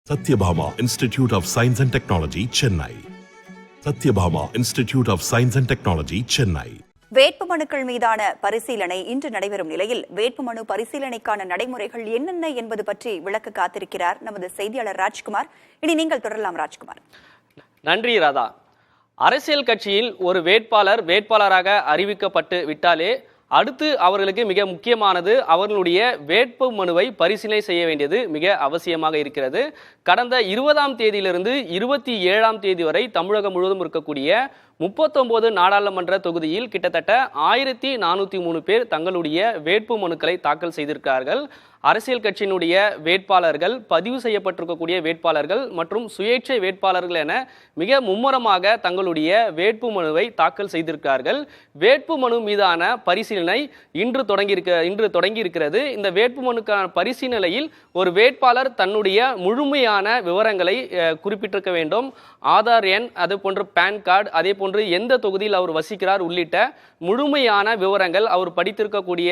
Satyabhama Institute of Science and Technology, Chennai. Satyabhama Institute of Science and Technology, Chennai. வேட்புமனுக்கள் மீதான பரிசீலனை இன்று நடைபெறும் நிலையில் வேட்புமனு பரிசீலனைக்கான நடைமுறைகள் என்னென்ன என்பது பற்றி விளக்க காத்திருக்கிறார் நமது செய்தியாளர் ராஜ்குமார். இனி நீங்கள் தொடரலாம் ராஜ்குமார். நன்றி ராதா. அரசியல் கட்சியில் ஒரு வேட்பாளராக அறிவிக்கப்பட்டு விட்டாலே அடுத்து அவர்களுக்கு மிக முக்கியமானது அவர்களுடைய வேட்பு மனுவை பரிசீலனை செய்ய வேண்டியது மிக அவசியமாக இருக்கிறது. கடந்த 20ஆம் தேதியிலிருந்து 27ஆம் தேதி வரை தமிழகம் முழுவதும் இருக்கக்கூடிய 39 நாடாளுமன்ற தொகுதியில் கிட்டத்தட்ட 1403 பேர் தங்களுடைய வேட்பு மனுக்களை தாக்கல் செய்திருக்கிறார்கள். அரசியல் கட்சியினுடைய வேட்பாளர்கள், பதிவு செய்யப்பட்டிருக்கக்கூடிய வேட்பாளர்கள் மற்றும் சுயேட்சை வேட்பாளர்கள் என மிக மும்முரமாக தங்களுடைய வேட்பு மனுவை தாக்கல் செய்திருக்கிறார்கள். வேட்பு மனு மீதான பரிசீலனை இன்று தொடங்கி இருக்கிறது. இந்த வேட்பு மனுக்கான பரிசீலனையில் ஒரு வேட்பாளர் தன்னுடைய முழுமையான விவரங்களை குறிப்பிட்டிருக்க வேண்டும். ஆதார் எண், அதே போன்று பேன் கார்டு, அதே போன்று எந்த தொகுதியில் அவர் வசிக்கிறார் உள்ளிட்ட முழுமையான விவரங்கள், அவர் படித்திருக்கக்கூடிய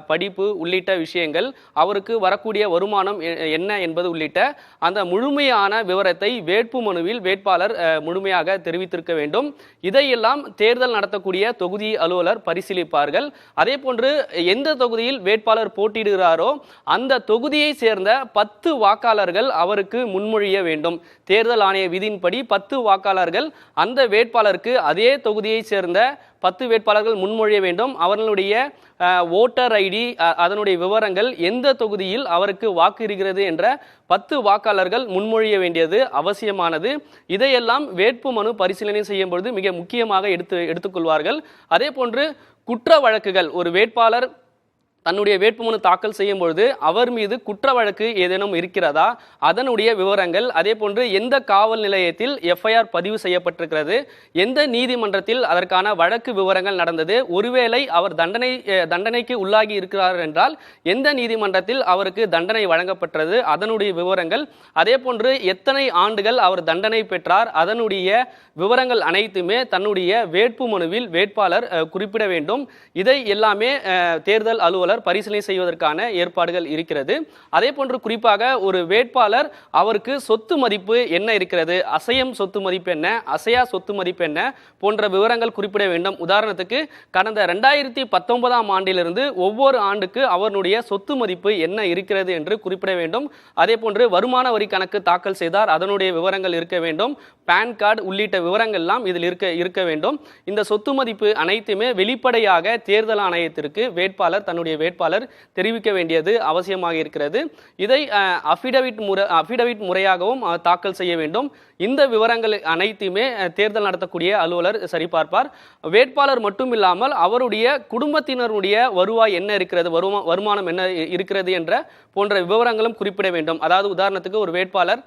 படிப்பு உள்ளிட்ட விஷயங்கள், அவருக்கு வரக்கூடிய வருமானம் என்ன என்பது உள்ளிட்ட அந்த முழுமையான விவரத்தை வேட்பு மனுவில் வேட்பாளர் முழுமையாக தெரிவித்திருக்க வேண்டும். இதையெல்லாம் தேர்தல் நடத்தக்கூடிய தொகுதி அலுவலர் பரிசீலிப்பார்கள். அதே போன்று எந்த தொகுதியில் வேட்பாளர் போட்டியிடுகிறாரோ அந்த தொகுதியை சேர்ந்த 10 வாக்காளர்கள் அவருக்கு முன்மொழிய வேண்டும். தேர்தல் ஆணைய விதியின்படி 10 வாக்காளர்கள் அந்த வேட்பாளருக்கு அதே தொகுதியை சேர்ந்த 10 வேட்பாளர்கள் முன்மொழிய வேண்டும். அவர்களுடைய ஓட்டர் ஐடி, அதனுடைய விவரங்கள், எந்த தொகுதியில் அவருக்கு வாக்கு இருக்கிறது என்ற 10 வாக்காளர்கள் முன்மொழிய வேண்டியது அவசியமானது. இதையெல்லாம் வேட்பு மனு பரிசீலனை செய்யும் பொழுது மிக முக்கியமாக எடுத்துக்கொள்வார்கள். அதே போன்று குற்ற வழக்குகள், ஒரு வேட்பாளர் தன்னுடைய வேட்புமனு தாக்கல் செய்யும் பொழுது அவர் மீது குற்ற வழக்கு ஏதேனும் இருக்கிறதா, அதனுடைய விவரங்கள், அதே போன்று எந்த காவல் நிலையத்தில் எஃப்ஐஆர் பதிவு செய்யப்பட்டிருக்கிறது, எந்த நீதிமன்றத்தில் அதற்கான வழக்கு விவரங்கள் நடந்தது, ஒருவேளை அவர் தண்டனைக்கு உள்ளாகி இருக்கிறார் என்றால் எந்த நீதிமன்றத்தில் அவருக்கு தண்டனை வழங்கப்பட்டது, அதனுடைய விவரங்கள், அதே போன்று எத்தனை ஆண்டுகள் அவர் தண்டனை பெற்றார், அதனுடைய விவரங்கள் அனைத்துமே தன்னுடைய வேட்பு மனுவில் வேட்பாளர் குறிப்பிட வேண்டும். இதை எல்லாமே தேர்தல் அலுவலர் பரிசீலனை செய்வதற்கான ஏற்பாடுகள் இருக்கிறது. அதே போன்று குறிப்பாக ஒரு வேட்பாளர் அவருக்கு சொத்து மதிப்பு என்ன இருக்கிறது, அசையும் சொத்து மதிப்பு என்ன, அசையா சொத்து மதிப்பு என்ன போன்ற விவரங்கள் குறிப்பிட வேண்டும். உதாரணத்துக்கு கடந்த 2019ஆம் ஆண்டிலிருந்து ஒவ்வொரு ஆண்டுக்கு அவருடைய சொத்து மதிப்பு என்ன இருக்கிறது என்று குறிப்பிட வேண்டும். அதே போன்று வருமான வரி கணக்கு தாக்கல் செய்தார், அதனுடைய விவரங்கள் இருக்க வேண்டும். பேன் கார்டு உள்ளிட்ட விவரங்கள் எல்லாம் இதில் இருக்க வேண்டும். இந்த சொத்து மதிப்பு அனைத்துமே வெளிப்படையாக தேர்தல் ஆணையத்திற்கு தன்னுடைய வேட்பாளர் தெரிவிக்க வேண்டியது அவசியமாக இருக்கிறது. இதை அபிடவிட் முறையாகவும் தாக்கல் செய்ய வேண்டும். இந்த விவரங்கள் அனைத்துமே தேர்தல் நடத்தக்கூடிய அலுவலர் சரிபார்ப்பார். வேட்பாளர் மட்டும் இல்லாமல் அவருடைய குடும்பத்தினருடைய வருவாய் என்ன இருக்கிறது, வருமானம் என்ன இருக்கிறது என்ற போன்ற விவரங்களும் குறிப்பிட வேண்டும். அதாவது உதாரணத்துக்கு ஒரு வேட்பாளர்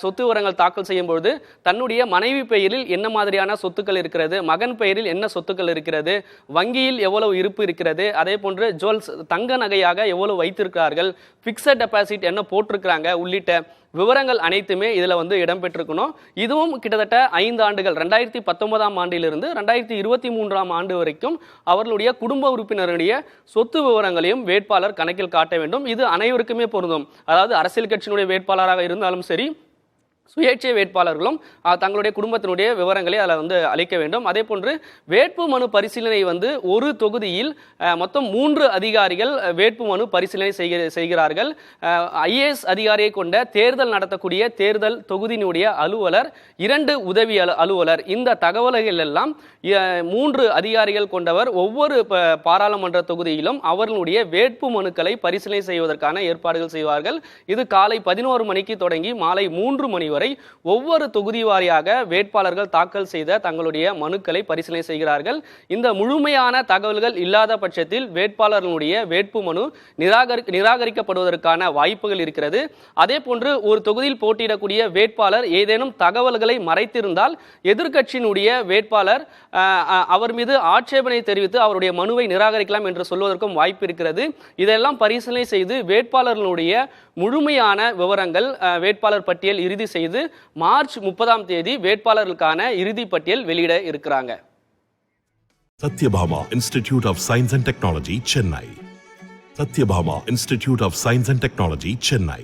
சொத்து விவரங்கள் தாக்கல் செய்யும் பொழுது தன்னுடைய மனைவி பெயரில் என்ன மாதிரியான சொத்துக்கள் இருக்கிறது, மகன் பெயரில் என்ன சொத்துக்கள் இருக்கிறது, வங்கியில் எவ்வளவு இருப்பு இருக்கிறது, அதே போன்று ஜுவல்ஸ், தங்க நகையாக எவ்வளவு வைத்திருக்கிறார்கள், பிக்சட் டெபாசிட் என்ன போட்டிருக்கிறாங்க உள்ளிட்ட விவரங்கள் அனைத்துமே இதில் இடம்பெற்றிருக்கணும். இதுவும் கிட்டத்தட்ட 5 ஆண்டுகள் 2019ஆம் ஆண்டிலிருந்து 2023ஆம் ஆண்டு வரைக்கும் அவர்களுடைய குடும்ப உறுப்பினருடைய சொத்து விவரங்களையும் வேட்பாளர் கணக்கில் காட்ட வேண்டும். இது அனைவருக்குமே பொருந்தும். அதாவது அரசியல் கட்சியினுடைய வேட்பாளராக இருந்தாலும் சரி, சுயேட்சை வேட்பாளர்களும் தங்களுடைய குடும்பத்தினுடைய விவரங்களை அதில் அளிக்க வேண்டும். அதே போன்று வேட்பு மனு பரிசீலனை ஒரு தொகுதியில் மொத்தம் 3 அதிகாரிகள் வேட்பு மனு பரிசீலனை செய்கிறார்கள். ஐஏஎஸ் அதிகாரியை கொண்ட தேர்தல் நடத்தக்கூடிய தேர்தல் தொகுதியினுடைய அலுவலர், 2 உதவி அலுவலர், இந்த தகவல்கள் எல்லாம் 3 அதிகாரிகள் கொண்டவர் ஒவ்வொரு பாராளுமன்ற தொகுதியிலும் அவர்களுடைய வேட்பு மனுக்களை பரிசீலனை செய்வதற்கான ஏற்பாடுகள் செய்வார்கள். இது காலை 11 மணிக்கு தொடங்கி மாலை 3 மணி வரை ஒவ்வொரு தொகுதி வாரியாக வேட்பாளர்கள் தாக்கல் செய்த தங்களுடைய மனுக்களை பரிசீலனை செய்கிறார்கள். இந்த முழுமையான தகவல்கள் இல்லாத பட்சத்தில் வேட்பாளர்களுடைய வேட்பு மனு நிராகரிக்கப்படுவதற்கான வாய்ப்புகள் இருக்கிறது. அதே போன்று ஒரு தொகுதியில் போட்டியிடக்கூடிய வேட்பாளர் ஏதேனும் தகவல்களை மறைத்திருந்தால் எதிர்க்கட்சியினுடைய வேட்பாளர் அவர் மீது ஆட்சேபனை தெரிவித்து அவருடைய மனுவை நிராகரிக்கலாம் என்று சொல்வதற்கும் வாய்ப்பு இருக்கிறது. இதெல்லாம் பரிசீலனை செய்து வேட்பாளர்களுடைய முழுமையான விவரங்கள், வேட்பாளர் பட்டியல் இறுதி செய்து மார்ச் 30ஆம் தேதி வேட்பாளர்களுக்கான இறுதி பட்டியல் வெளியிட இருக்கிறாங்க. Satyabhama Institute of Science and Technology, Chennai. Satyabhama Institute of Science and Technology, Chennai.